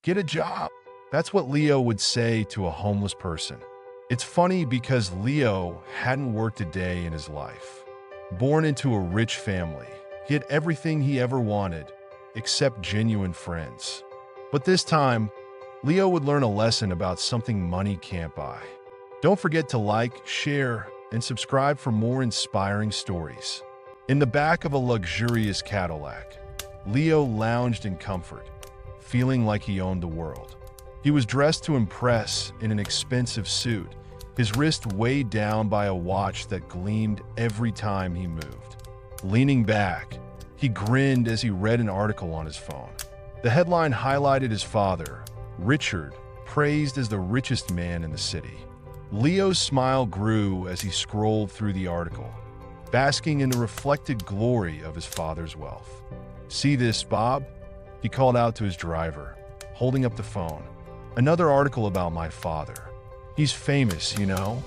Get a job. That's what Leo would say to a homeless person. It's funny because Leo hadn't worked a day in his life. Born into a rich family, he had everything he ever wanted, except genuine friends. But this time, Leo would learn a lesson about something money can't buy. Don't forget to like, share, and subscribe for more inspiring stories. In the back of a luxurious Cadillac, Leo lounged in comfort, feeling like he owned the world. He was dressed to impress in an expensive suit, his wrist weighed down by a watch that gleamed every time he moved. Leaning back, he grinned as he read an article on his phone. The headline highlighted his father, Richard, praised as the richest man in the city. Leo's smile grew as he scrolled through the article, basking in the reflected glory of his father's wealth. "See this, Bob?" he called out to his driver, holding up the phone. "Another article about my father. He's famous, you know."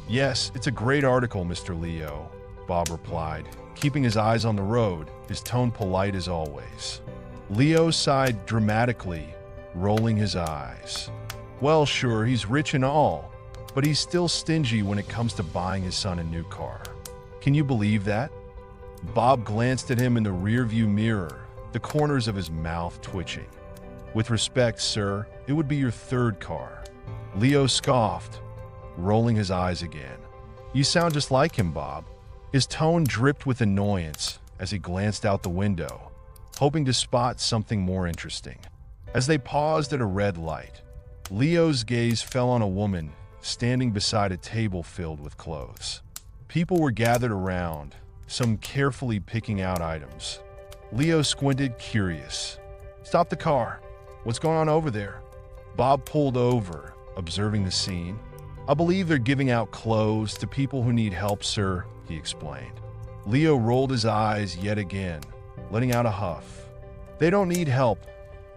"Yes, it's a great article, Mr. Leo," Bob replied, keeping his eyes on the road, his tone polite as always. Leo sighed dramatically, rolling his eyes. "Well, sure, he's rich and all, but he's still stingy when it comes to buying his son a new car. Can you believe that?" Bob glanced at him in the rearview mirror, the corners of his mouth twitching. "With respect, sir, it would be your third car." Leo scoffed, rolling his eyes again. "You sound just like him, Bob." His tone dripped with annoyance as he glanced out the window, hoping to spot something more interesting. As they paused at a red light, Leo's gaze fell on a woman standing beside a table filled with clothes. People were gathered around, some carefully picking out items. Leo squinted, curious. "Stop the car. What's going on over there?" Bob pulled over, observing the scene. "I believe they're giving out clothes to people who need help, sir," he explained. Leo rolled his eyes yet again, letting out a huff. "They don't need help.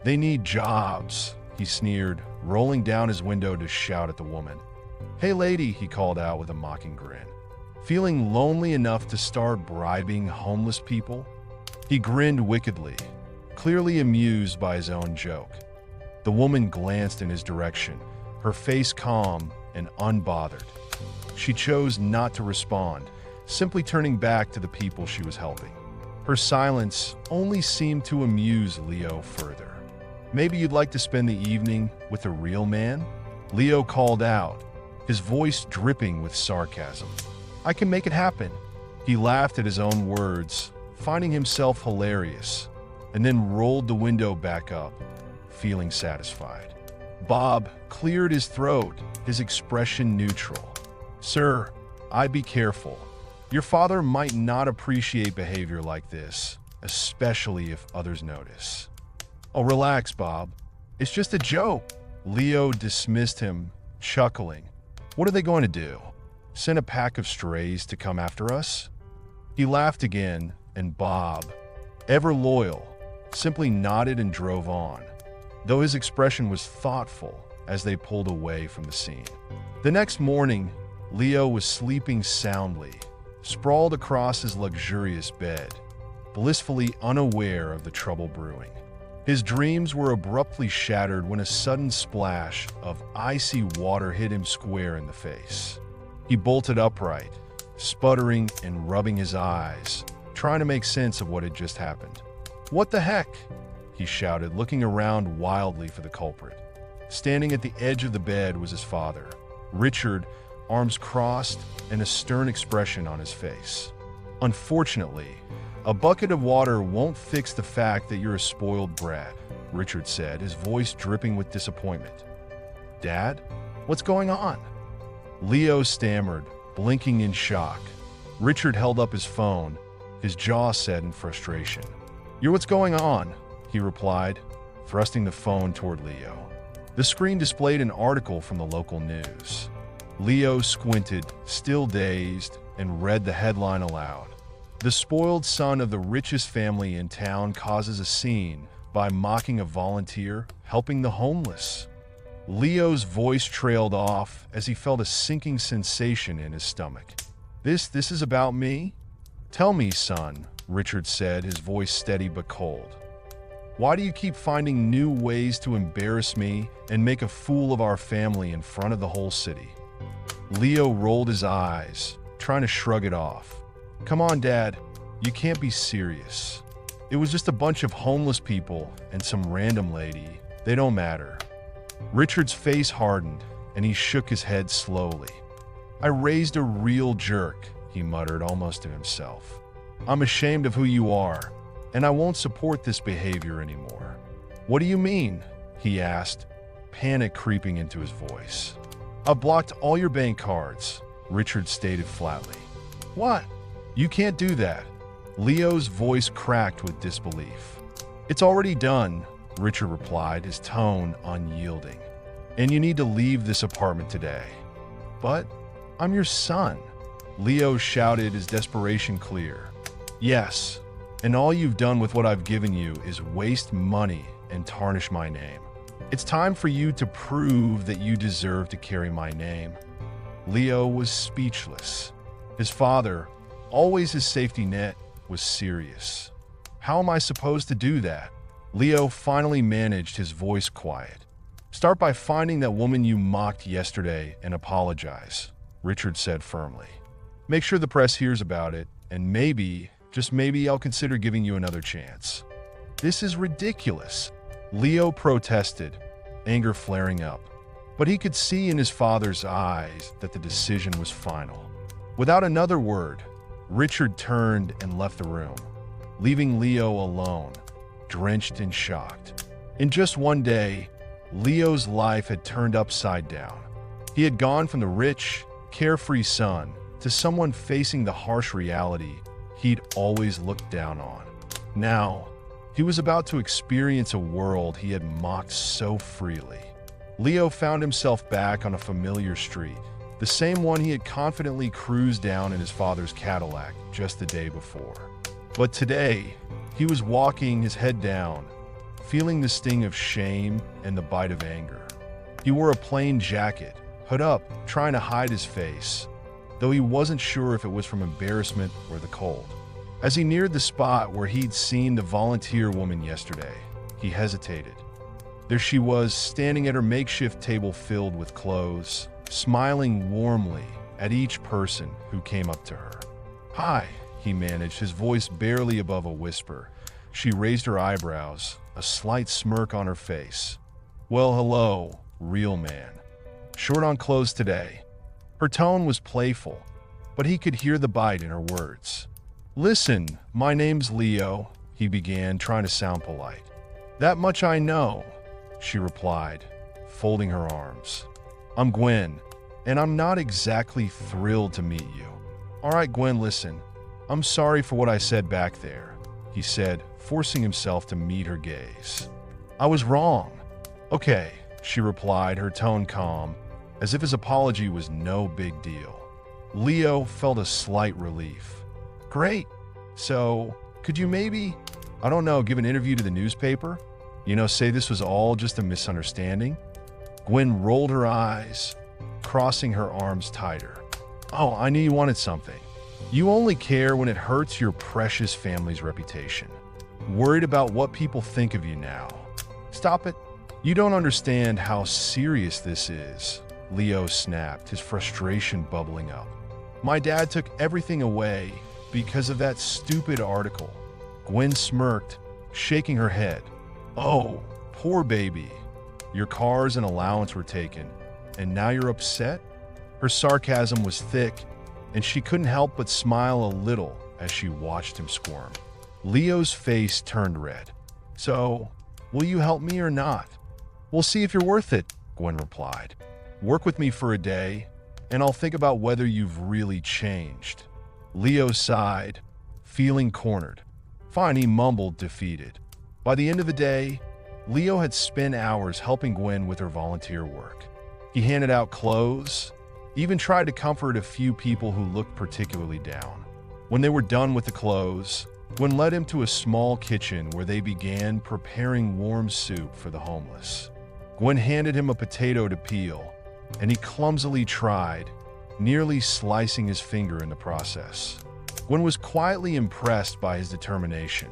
They need jobs," he sneered, rolling down his window to shout at the woman. "Hey lady," he called out with a mocking grin. "Feeling lonely enough to start bribing homeless people?" He grinned wickedly, clearly amused by his own joke. The woman glanced in his direction, her face calm and unbothered. She chose not to respond, simply turning back to the people she was helping. Her silence only seemed to amuse Leo further. "Maybe you'd like to spend the evening with a real man?" Leo called out, his voice dripping with sarcasm. "I can make it happen." He laughed at his own words, finding himself hilarious, and then rolled the window back up, feeling satisfied. Bob cleared his throat, his expression neutral. "Sir, I'd be careful. Your father might not appreciate behavior like this, especially if others notice." "Oh, relax, Bob. It's just a joke." Leo dismissed him, chuckling. "What are they going to do? Send a pack of strays to come after us?" He laughed again, and Bob, ever loyal, simply nodded and drove on, though his expression was thoughtful as they pulled away from the scene. The next morning, Leo was sleeping soundly, sprawled across his luxurious bed, blissfully unaware of the trouble brewing. His dreams were abruptly shattered when a sudden splash of icy water hit him square in the face. He bolted upright, sputtering and rubbing his eyes, trying to make sense of what had just happened. "What the heck?" he shouted, looking around wildly for the culprit. Standing at the edge of the bed was his father, Richard, arms crossed and a stern expression on his face. "Unfortunately, a bucket of water won't fix the fact that you're a spoiled brat," Richard said, his voice dripping with disappointment. "Dad, what's going on?" Leo stammered, blinking in shock. Richard held up his phone, his jaw set in frustration. "You're what's going on," he replied, thrusting the phone toward Leo. The screen displayed an article from the local news. Leo squinted, still dazed, and read the headline aloud. "The spoiled son of the richest family in town causes a scene by mocking a volunteer helping the homeless." Leo's voice trailed off as he felt a sinking sensation in his stomach. This is about me?" "Tell me, son," Richard said, his voice steady but cold. Why do you keep finding new ways to embarrass me and make a fool of our family in front of the whole city?" Leo rolled his eyes, trying to shrug it off. "Come on, Dad. You can't be serious. It was just a bunch of homeless people and some random lady. They don't matter." Richard's face hardened, and he shook his head slowly. "I raised a real jerk," he muttered almost to himself. "I'm ashamed of who you are, and I won't support this behavior anymore." "What do you mean?" he asked, panic creeping into his voice. "I blocked all your bank cards," Richard stated flatly. "What? You can't do that." Leo's voice cracked with disbelief. "It's already done," Richard replied, his tone unyielding. "And you need to leave this apartment today." "But I'm your son," Leo shouted, his desperation clear. "Yes, and all you've done with what I've given you is waste money and tarnish my name. It's time for you to prove that you deserve to carry my name." Leo was speechless. His father, always his safety net, was serious. "How am I supposed to do that?" Leo finally managed, his voice quiet. "Start by finding that woman you mocked yesterday and apologize," Richard said firmly. "Make sure the press hears about it, and maybe, just maybe, I'll consider giving you another chance." "This is ridiculous," Leo protested, anger flaring up. But he could see in his father's eyes that the decision was final. Without another word, Richard turned and left the room, leaving Leo alone, drenched and shocked. In just one day, Leo's life had turned upside down. He had gone from the rich, carefree son to someone facing the harsh reality he'd always looked down on. Now, he was about to experience a world he had mocked so freely. Leo found himself back on a familiar street, the same one he had confidently cruised down in his father's Cadillac just the day before. But today, he was walking, his head down, feeling the sting of shame and the bite of anger. He wore a plain jacket, hood up, trying to hide his face, though he wasn't sure if it was from embarrassment or the cold. As he neared the spot where he'd seen the volunteer woman yesterday, he hesitated. There she was, standing at her makeshift table filled with clothes, smiling warmly at each person who came up to her. "Hi," he managed, his voice barely above a whisper. She raised her eyebrows, a slight smirk on her face. "Well, hello, real man. Short on clothes today." Her tone was playful, but he could hear the bite in her words. "Listen, my name's Leo," he began, trying to sound polite. "That much I know," she replied, folding her arms. "I'm Gwen, and I'm not exactly thrilled to meet you." "All right, Gwen, listen. I'm sorry for what I said back there," he said, forcing himself to meet her gaze. "I was wrong." "Okay," she replied, her tone calm, as if his apology was no big deal. Leo felt a slight relief. "Great. So, could you maybe, I don't know, give an interview to the newspaper? Say this was all just a misunderstanding?" Gwen rolled her eyes, crossing her arms tighter. "Oh, I knew you wanted something. You only care when it hurts your precious family's reputation. Worried about what people think of you now. Stop it. You don't understand how serious this is," Leo snapped, his frustration bubbling up. "My dad took everything away because of that stupid article." Gwen smirked, shaking her head. "Oh, poor baby. Your cars and allowance were taken, and now you're upset?" Her sarcasm was thick, and she couldn't help but smile a little as she watched him squirm. Leo's face turned red. "So, will you help me or not?" "We'll see if you're worth it," Gwen replied. "Work with me for a day, and I'll think about whether you've really changed." Leo sighed, feeling cornered. "Fine," he mumbled, defeated. By the end of the day, Leo had spent hours helping Gwen with her volunteer work. He handed out clothes, even tried to comfort a few people who looked particularly down. When they were done with the clothes, Gwen led him to a small kitchen where they began preparing warm soup for the homeless. Gwen handed him a potato to peel, and he clumsily tried, nearly slicing his finger in the process. Gwen was quietly impressed by his determination.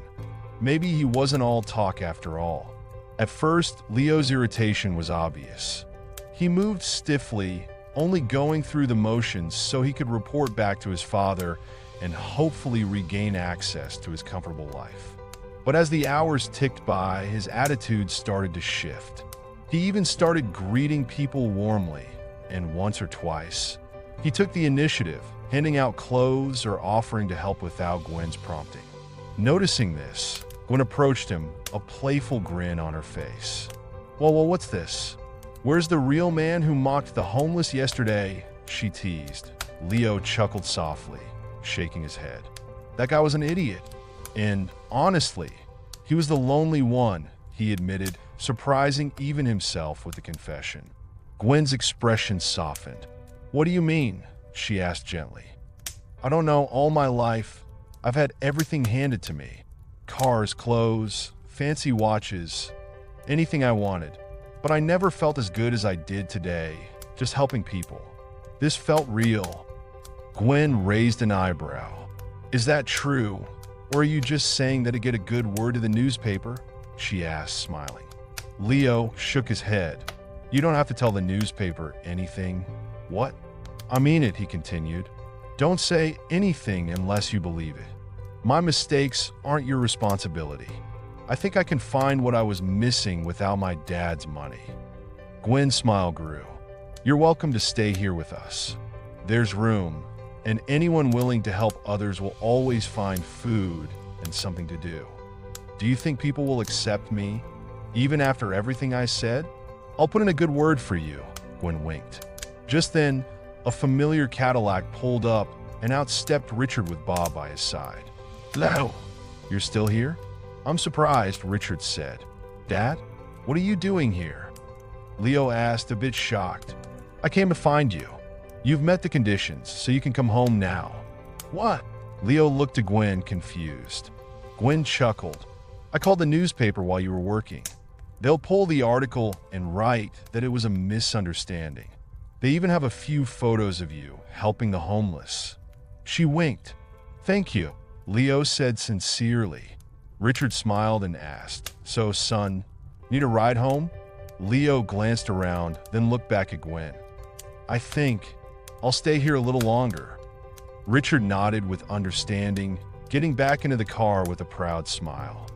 Maybe he wasn't all talk after all. At first, Leo's irritation was obvious. He moved stiffly, only going through the motions so he could report back to his father and hopefully regain access to his comfortable life. But as the hours ticked by, his attitude started to shift. He even started greeting people warmly, and once or twice, he took the initiative, handing out clothes or offering to help without Gwen's prompting. Noticing this, Gwen approached him, a playful grin on her face. Well, what's this? Where's the real man who mocked the homeless yesterday? She teased. Leo chuckled softly, shaking his head. That guy was an idiot. And honestly, he was the lonely one, he admitted, surprising even himself with the confession. Gwen's expression softened. What do you mean? She asked gently. I don't know, all my life, I've had everything handed to me. Cars, clothes, fancy watches, anything I wanted. But I never felt as good as I did today, just helping people. This felt real. Gwen raised an eyebrow. Is that true? Or are you just saying that to get a good word to the newspaper? She asked, smiling. Leo shook his head. You don't have to tell the newspaper anything. What? I mean it, he continued. Don't say anything unless you believe it. My mistakes aren't your responsibility. I think I can find what I was missing without my dad's money. Gwen's smile grew. You're welcome to stay here with us. There's room, and anyone willing to help others will always find food and something to do. Do you think people will accept me, even after everything I said? I'll put in a good word for you, Gwen winked. Just then, a familiar Cadillac pulled up, and out stepped Richard with Bob by his side. Hello, you're still here? I'm surprised, Richard said. Dad, what are you doing here? Leo asked, a bit shocked. I came to find you. You've met the conditions, so you can come home now. What? Leo looked at Gwen, confused. Gwen chuckled. I called the newspaper while you were working. They'll pull the article and write that it was a misunderstanding. They even have a few photos of you helping the homeless. She winked. Thank you, Leo said sincerely. Richard smiled and asked, So, son, need a ride home? Leo glanced around, then looked back at Gwen. I think I'll stay here a little longer. Richard nodded with understanding, getting back into the car with a proud smile.